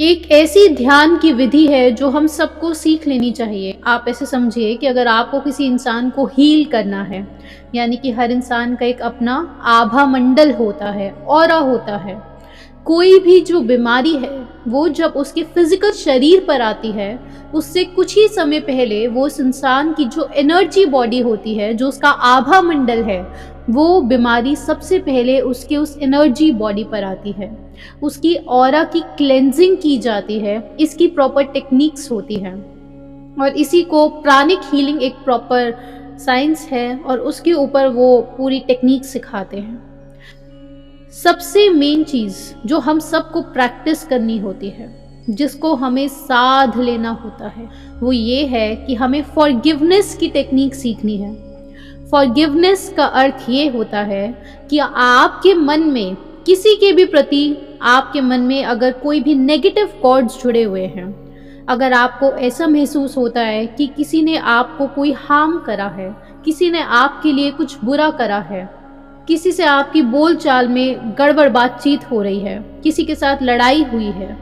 एक ऐसी ध्यान की विधि है जो हम सबको सीख लेनी चाहिए। आप ऐसे समझिए कि अगर आपको किसी इंसान को हील करना है, यानी कि हर इंसान का एक अपना आभा मंडल होता है, ऑरा होता है। कोई भी जो बीमारी है, वो जब उसके फिजिकल शरीर पर आती है, उससे कुछ ही समय पहले वो उस इंसान की जो एनर्जी बॉडी होती है, जो उसका आभा मंडल है, वो बीमारी सबसे पहले उसके उस एनर्जी बॉडी पर आती है। उसकी ऑरा की क्लेंजिंग की जाती है। इसकी प्रॉपर टेक्निक्स होती हैं और इसी को प्राणिक हीलिंग एक प्रॉपर साइंस है और उसके ऊपर वो पूरी टेक्निक सिखाते हैं। सबसे मेन चीज़ जो हम सबको प्रैक्टिस करनी होती है, जिसको हमें साध लेना होता है, वो ये है कि हमें फॉरगिवनेस की टेक्निक सीखनी है। फॉरगिवनेस का अर्थ ये होता है कि आपके मन में किसी के भी प्रति, आपके मन में अगर कोई भी नेगेटिव कॉर्ड्स जुड़े हुए हैं, अगर आपको ऐसा महसूस होता है कि किसी ने आपको कोई हार्म करा है, किसी ने आपके लिए कुछ बुरा करा है, किसी से आपकी बोलचाल में गड़बड़ बातचीत हो रही है, किसी के साथ लड़ाई हुई है,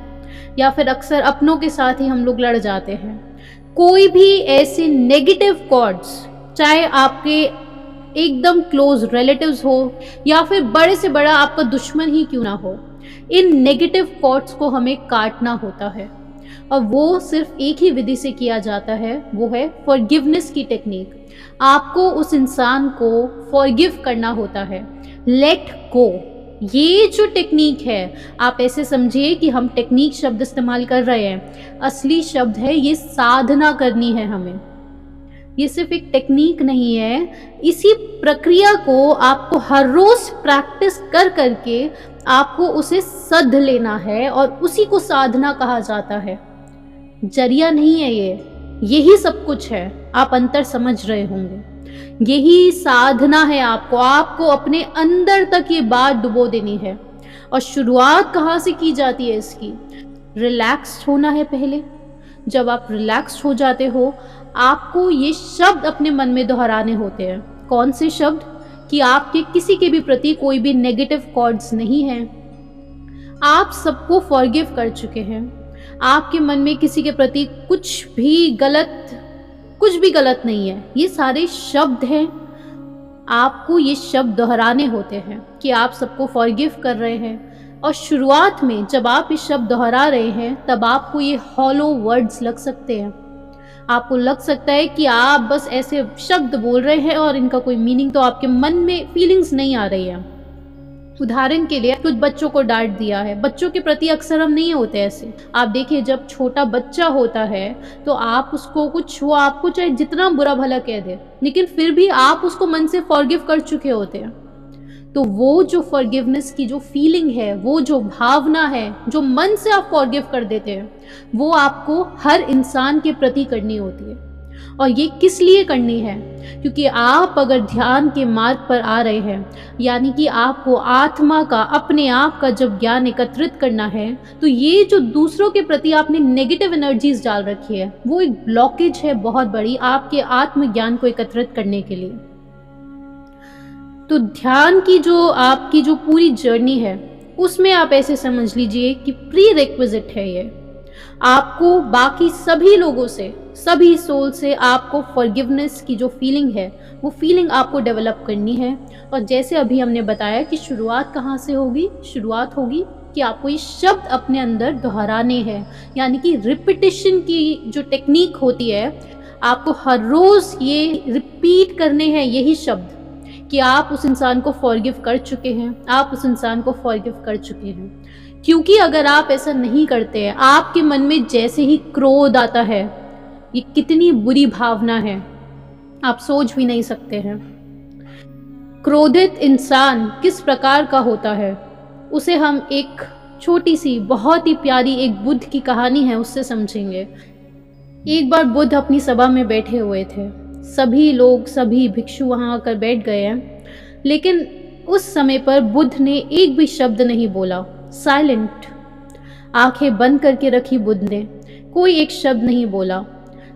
या फिर अक्सर अपनों के साथ ही हम लोग लड़ जाते हैं। कोई भी ऐसे नेगेटिव कॉर्ड्स, चाहे आपके एकदम क्लोज रिलेटिव्स हो या फिर बड़े से बड़ा आपका दुश्मन ही क्यों ना हो, इन नेगेटिव कॉर्ड्स को हमें काटना होता है और वो सिर्फ एक ही विधि से किया जाता है, वो है फॉरगिवनेस की टेक्निक। आपको उस इंसान को फॉरगिव करना होता है, लेट गो। ये जो टेक्निक है, आप ऐसे समझिए कि हम टेक्निक शब्द इस्तेमाल कर रहे हैं, असली शब्द है ये साधना करनी है हमें। ये सिर्फ एक टेक्निक नहीं है, इसी प्रक्रिया को आपको हर रोज प्रैक्टिस कर करके आपको उसे सध लेना है और उसी को साधना कहा जाता है। जरिया नहीं है ये, यही सब कुछ है। आप अंतर समझ रहे होंगे, यही साधना है। आपको अपने अंदर तक ये बात डुबो देनी है। और शुरुआत कहाँ से की जाती है इसकी? रिलैक्स्ड होना है पहले। जब आप रिलैक्स्ड हो जाते हो, आपको ये शब्द अपने मन में दोहराने होते हैं। कौन से शब्द? कि आपके किसी के भी प्रति कोई भी नेगेटिव कॉर्ड्स नहीं हैं, आप सबको फॉरगिव कर चुके हैं, आपके मन में किसी के प्रति कुछ भी गलत नहीं है। ये सारे शब्द हैं, आपको ये शब्द दोहराने होते हैं कि आप सबको फॉरगिव कर रहे हैं। और शुरुआत में जब आप ये शब्द दोहरा रहे हैं, तब आपको ये हॉलो वर्ड्स लग सकते हैं। आपको लग सकता है कि आप बस ऐसे शब्द बोल रहे हैं और इनका कोई मीनिंग तो आपके मन में फीलिंग्स नहीं आ रही है। उदाहरण के लिए कुछ बच्चों को डांट दिया है। बच्चों के प्रति अक्सर हम नहीं होते ऐसे। आप देखिए, जब छोटा बच्चा होता है तो आप उसको वो आपको चाहे जितना बुरा भला कह दे, लेकिन फिर भी आप उसको मन से फॉरगिव कर चुके होते हैं। तो वो जो फॉरगिवनेस की जो फीलिंग है, वो जो भावना है, जो मन से आप फॉरगिव कर देते हैं, वो आपको हर इंसान के प्रति करनी होती है। और ये किस लिए करनी है? क्योंकि आप अगर ध्यान के मार्ग पर आ रहे हैं, यानी कि आपको आत्मा का, अपने आप का जब ज्ञान एकत्रित करना है, तो ये जो दूसरों के प्रति आपने नेगेटिव एनर्जीज डाल रखी है, वो एक ब्लॉकेज है बहुत बड़ी आपके आत्मज्ञान को एकत्रित करने के लिए। तो ध्यान की जो आपकी जो पूरी जर्नी है, उसमें आप ऐसे समझ लीजिए कि प्री रिक्विजिट है ये। आपको बाकी सभी लोगों से, सभी सोल से आपको फॉरगिवनेस की जो फीलिंग है, वो फीलिंग आपको डेवलप करनी है। और जैसे अभी हमने बताया कि शुरुआत कहाँ से होगी? शुरुआत होगी कि आपको ये शब्द अपने अंदर दोहराने हैं, यानी कि रिपीटिशन की जो टेक्निक होती है, आपको हर रोज ये रिपीट करने हैं यही शब्द कि आप उस इंसान को फॉरगिव कर चुके हैं, आप उस इंसान को फॉरगिव कर चुके हैं। क्योंकि अगर आप ऐसा नहीं करते हैं, आपके मन में जैसे ही क्रोध आता है, ये कितनी बुरी भावना है, आप सोच भी नहीं सकते हैं। क्रोधित इंसान किस प्रकार का होता है, उसे हम एक छोटी सी बहुत ही प्यारी एक बुद्ध की कहानी है, उससे समझेंगे। एक बार बुद्ध अपनी सभा में बैठे हुए थे। सभी लोग, सभी भिक्षु वहाँ आकर बैठ गए हैं, लेकिन उस समय पर बुद्ध ने एक भी शब्द नहीं बोला। साइलेंट, आंखें बंद करके रखी बुद्ध ने, कोई एक शब्द नहीं बोला।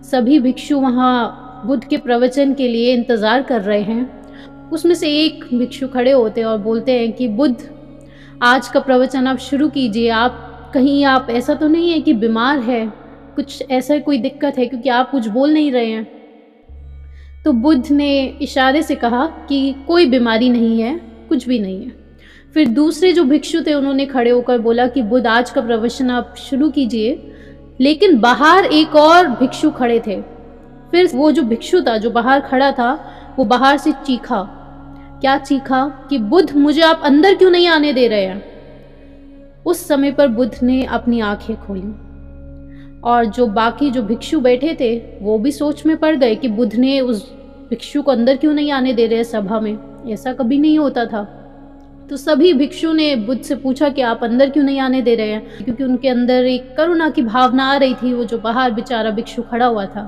सभी भिक्षु वहाँ बुद्ध के प्रवचन के लिए इंतज़ार कर रहे हैं। उसमें से एक भिक्षु खड़े होते और बोलते हैं कि बुद्ध, आज का प्रवचन आप शुरू कीजिए, आप कहीं आप ऐसा तो नहीं है कि बीमार है, कुछ ऐसा कोई दिक्कत है, क्योंकि आप कुछ बोल नहीं रहे हैं। तो बुद्ध ने इशारे से कहा कि कोई बीमारी नहीं है, कुछ भी नहीं है। फिर दूसरे जो भिक्षु थे उन्होंने खड़े होकर बोला कि बुद्ध, आज का प्रवचन आप शुरू कीजिए। लेकिन बाहर एक और भिक्षु खड़े थे। फिर वो जो भिक्षु था जो बाहर खड़ा था, वो बाहर से चीखा। क्या चीखा? कि बुद्ध, मुझे आप अंदर क्यों नहीं आने दे रहे हैं? उस समय पर बुद्ध ने अपनी आंखें खोली और जो बाकी जो भिक्षु बैठे थे वो भी सोच में पड़ गए कि बुद्ध ने उस भिक्षु को अंदर क्यों नहीं आने दे रहे सभा में, ऐसा कभी नहीं होता था। तो सभी भिक्षु ने बुद्ध से पूछा कि आप अंदर क्यों नहीं आने दे रहे हैं, क्योंकि उनके अंदर एक करुणा की भावना आ रही थी, वो जो बाहर बेचारा भिक्षु खड़ा हुआ था।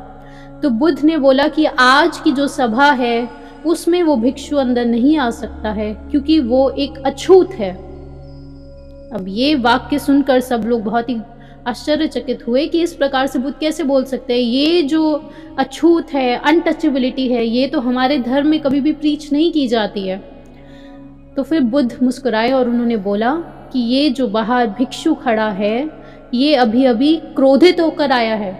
तो बुद्ध ने बोला कि आज की जो सभा है उसमें वो भिक्षु अंदर नहीं आ सकता है, क्योंकि वो एक अछूत है। अब ये वाक्य सुनकर सब लोग बहुत ही आश्चर्यचकित हुए कि इस प्रकार से बुद्ध कैसे बोल सकते हैं, ये जो अछूत है, अनटचेबिलिटी है, ये तो हमारे धर्म में कभी भी प्रीच नहीं की जाती है। तो फिर बुद्ध मुस्कुराए और उन्होंने बोला कि ये जो बाहर भिक्षु खड़ा है, ये अभी अभी क्रोधित होकर आया है।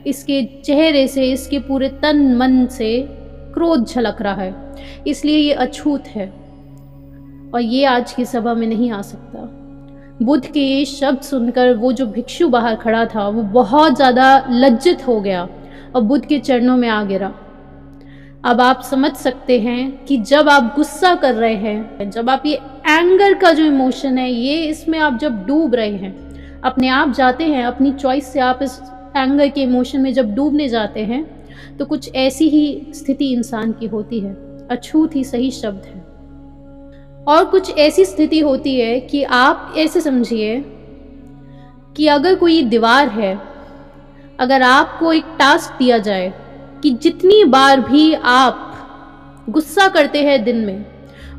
इसके चेहरे से, इसके पूरे तन मन से क्रोध झलक रहा है, इसलिए ये अछूत है और ये आज की सभा में नहीं आ सकता। बुद्ध के ये शब्द सुनकर वो जो भिक्षु बाहर खड़ा था वो बहुत ज़्यादा लज्जित हो गया और बुद्ध के चरणों में आ गिरा। अब आप समझ सकते हैं कि जब आप गुस्सा कर रहे हैं, जब आप ये एंगर का जो इमोशन है, ये इसमें आप जब डूब रहे हैं, अपने आप जाते हैं, अपनी चॉइस से आप इस एंगर के इमोशन में जब डूबने जाते हैं, तो कुछ ऐसी ही स्थिति इंसान की होती है। अछूत ही सही शब्द है। और कुछ ऐसी स्थिति होती है कि आप ऐसे समझिए कि अगर कोई दीवार है, अगर आपको एक टास्क दिया जाए कि जितनी बार भी आप गुस्सा करते हैं दिन में,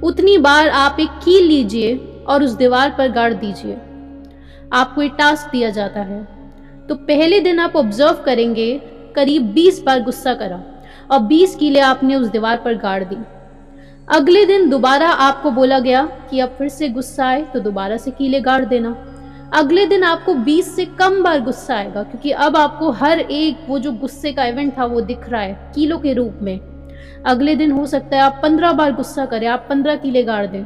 उतनी बार आप एक कील लीजिए और उस दीवार पर गाड़ दीजिए। आपको एक टास्क दिया जाता है, तो पहले दिन आप ऑब्जर्व करेंगे करीब 20 बार गुस्सा करा और 20 कीलें आपने उस दीवार पर गाड़ दी। अगले दिन दोबारा आपको बोला गया कि अब फिर से गुस्सा आए तो दोबारा से कीलें गाड़ देना। अगले दिन आपको 20 से कम बार गुस्सा आएगा, क्योंकि अब आपको हर एक वो जो गुस्से का इवेंट था वो दिख रहा है कीलों के रूप में। अगले दिन हो सकता है आप 15 बार गुस्सा करें, आप 15 कीलें गाड़ दें।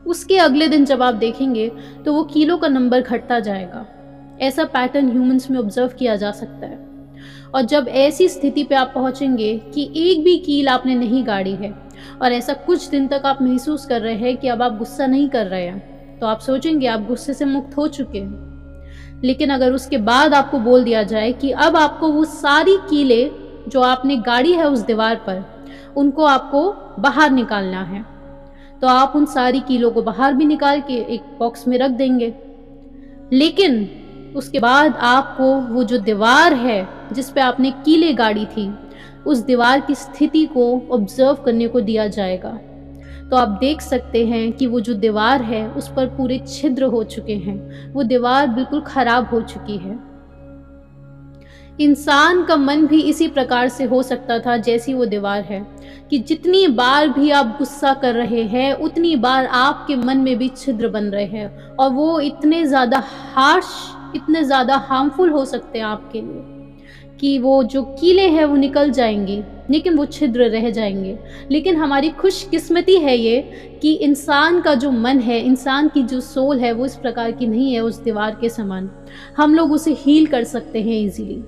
उसके अगले दिन जब आप देखेंगे तो वो कीलों का नंबर घटता जाएगा। ऐसा पैटर्न ह्यूमंस में ऑब्जर्व किया जा सकता है। और जब ऐसी स्थिति पे आप पहुंचेंगे कि एक भी कील आपने नहीं गाड़ी है और ऐसा कुछ दिन तक आप महसूस कर रहे हैं कि अब आप गुस्सा नहीं कर रहे हैं, तो आप सोचेंगे आप गुस्से से मुक्त हो चुके हैं। लेकिन अगर उसके बाद आपको बोल दिया जाए कि अब आपको वो सारी कीलें जो आपने गाड़ी है उस दीवार पर, उनको आपको बाहर निकालना है, तो आप उन सारी कीलों को बाहर भी निकाल के एक बॉक्स में रख देंगे। लेकिन उसके बाद आपको वो जो दीवार है जिस पे आपने कीलें गाड़ी थी, उस दीवार की स्थिति को ऑब्जर्व करने को दिया जाएगा। तो आप देख सकते हैं कि वो जो दीवार है उस पर पूरे छिद्र हो चुके हैं, वो दीवार बिल्कुल खराब हो चुकी है। इंसान का मन भी इसी प्रकार से हो सकता था जैसी वो दीवार है, कि जितनी बार भी आप गुस्सा कर रहे हैं उतनी बार आपके मन में भी छिद्र बन रहे हैं, और वो इतने ज़्यादा हार्श, इतने ज़्यादा हार्मफुल हो सकते हैं आपके लिए कि वो जो कीलें हैं वो निकल जाएंगी, लेकिन वो छिद्र रह जाएंगे। लेकिन हमारी खुशकिस्मती है ये कि इंसान का जो मन है, इंसान की जो सोल है, वो इस प्रकार की नहीं है उस दीवार के समान। हम लोग उसे हील कर सकते हैं इजीली।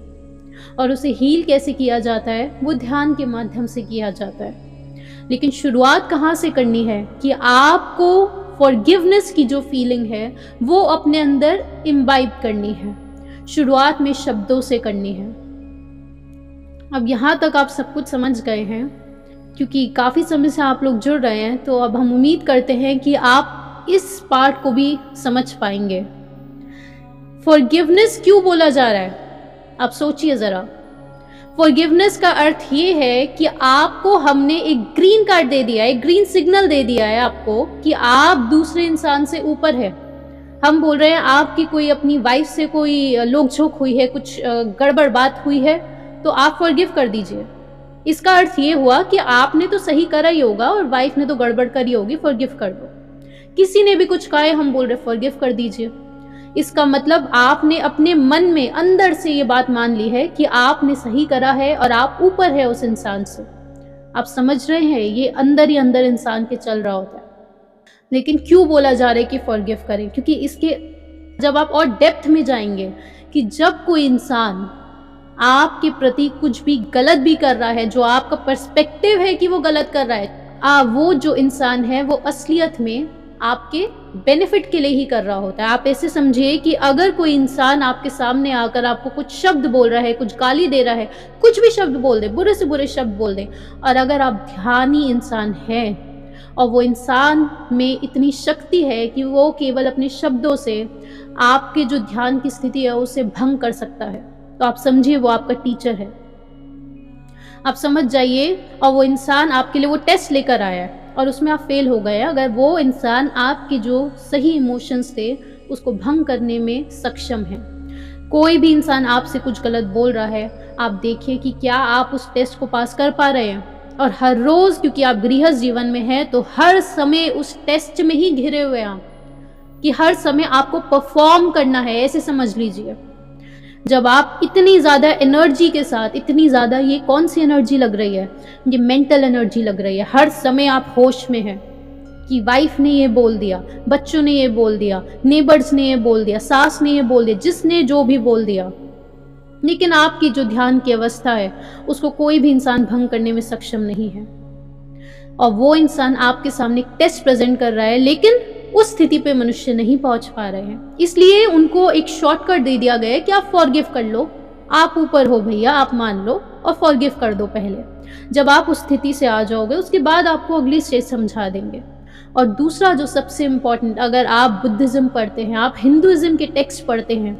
और उसे हील कैसे किया जाता है? वो ध्यान के माध्यम से किया जाता है। लेकिन शुरुआत कहाँ से करनी है? कि आपको फॉरगिवनेस की जो फीलिंग है वो अपने अंदर इम्बाइब करनी है। शुरुआत में शब्दों से करनी है। अब यहाँ तक आप सब कुछ समझ गए हैं, क्योंकि काफ़ी समय से आप लोग जुड़ रहे हैं, तो अब हम उम्मीद करते हैं कि आप इस पार्ट को भी समझ पाएंगे। फॉरगिवनेस क्यों बोला जा रहा है? आप सोचिए ज़रा। फॉरगिवनेस का अर्थ ये है कि आपको हमने एक ग्रीन कार्ड दे दिया है, एक ग्रीन सिग्नल दे दिया है आपको कि आप दूसरे इंसान से ऊपर है। हम बोल रहे हैं आपकी कोई अपनी वाइफ से कोई नोक-झोंक हुई है, कुछ गड़बड़ बात हुई है, तो आप फॉरगिव कर दीजिए। इसका अर्थ ये हुआ कि आपने तो सही करा ही होगा और वाइफ ने तो गड़बड़ करी होगी, फॉरगिव कर दो। किसी ने भी कुछ कहा है, हम बोल रहे फॉरगिव कर दीजिए। इसका मतलब आपने अपने मन में अंदर से ये बात मान ली है कि आपने सही करा है और आप ऊपर है उस इंसान से। आप समझ रहे हैं, ये अंदर ही अंदर इंसान के चल रहा होता है। लेकिन क्यों बोला जा रहा है कि फॉरगिव करें? क्योंकि इसके जब आप और डेप्थ में जाएंगे कि जब कोई इंसान आपके प्रति कुछ भी गलत भी कर रहा है, जो आपका पर्सपेक्टिव है कि वो गलत कर रहा है, वो जो इंसान है वो असलियत में आपके बेनिफिट के लिए ही कर रहा होता है। आप ऐसे समझिए कि अगर कोई इंसान आपके सामने आकर आपको कुछ शब्द बोल रहा है, कुछ गाली दे रहा है, कुछ भी शब्द बोल दे, बुरे से बुरे शब्द बोल दे, और अगर आप ध्यानी इंसान हैं और वो इंसान में इतनी शक्ति है कि वो केवल अपने शब्दों से आपके जो ध्यान की स्थिति है उसे भंग कर सकता है, तो आप समझिए वो आपका टीचर है। आप समझ जाइए। और वो इंसान आपके लिए वो टेस्ट लेकर आया है और उसमें आप फेल हो गए। अगर वो इंसान आपके जो सही इमोशंस थे उसको भंग करने में सक्षम है। कोई भी इंसान आपसे कुछ गलत बोल रहा है, आप देखिए कि क्या आप उस टेस्ट को पास कर पा रहे हैं। और हर रोज़, क्योंकि आप गृहस्थ जीवन में हैं, तो हर समय उस टेस्ट में ही घिरे हुए हैं कि हर समय आपको परफॉर्म करना है, ऐसे समझ लीजिए। जब आप इतनी ज़्यादा एनर्जी के साथ, इतनी ज़्यादा, ये कौन सी एनर्जी लग रही है? ये मेंटल एनर्जी लग रही है। हर समय आप होश में हैं कि वाइफ ने ये बोल दिया, बच्चों ने ये बोल दिया, नेबर्स ने ये बोल दिया, सास ने ये बोल दिया, जिसने जो भी बोल दिया, लेकिन आपकी जो ध्यान की अवस्था है उसको कोई भी इंसान भंग करने में सक्षम नहीं है। और वो इंसान आपके सामने एक टेस्ट प्रेजेंट कर रहा है, लेकिन उस स्थिति पे मनुष्य नहीं पहुंच पा रहे हैं। इसलिए उनको एक शॉर्टकट दे दिया गया है कि आप फॉरगिव कर लो, आप ऊपर हो भैया, आप मान लो और फॉरगिव कर दो पहले। जब आप उस स्थिति से आ जाओगे उसके बाद आपको अगली स्टेज समझा देंगे। और दूसरा जो सबसे इम्पोर्टेंट, अगर आप बुद्धिज़्म पढ़ते हैं, आप हिंदुइज्म के टेक्स्ट पढ़ते हैं,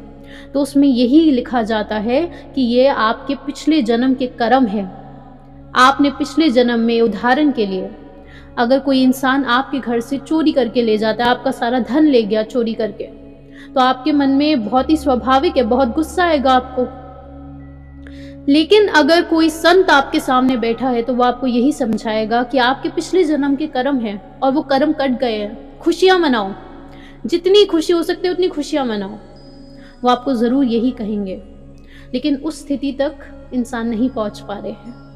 तो उसमें यही लिखा जाता है कि ये आपके पिछले जन्म के कर्म है। आपने पिछले जन्म में, उदाहरण के लिए, अगर कोई इंसान आपके घर से चोरी करके ले जाता है, आपका सारा धन ले गया चोरी करके, तो आपके मन में बहुत ही स्वाभाविक है, बहुत गुस्सा आएगा आपको। लेकिन अगर कोई संत आपके सामने बैठा है तो वो आपको यही समझाएगा कि आपके पिछले जन्म के कर्म हैं और वो कर्म कट गए हैं, खुशियाँ मनाओ, जितनी खुशी हो सकती है उतनी खुशियाँ मनाओ। वो आपको ज़रूर यही कहेंगे, लेकिन उस स्थिति तक इंसान नहीं पहुंच पा रहे हैं।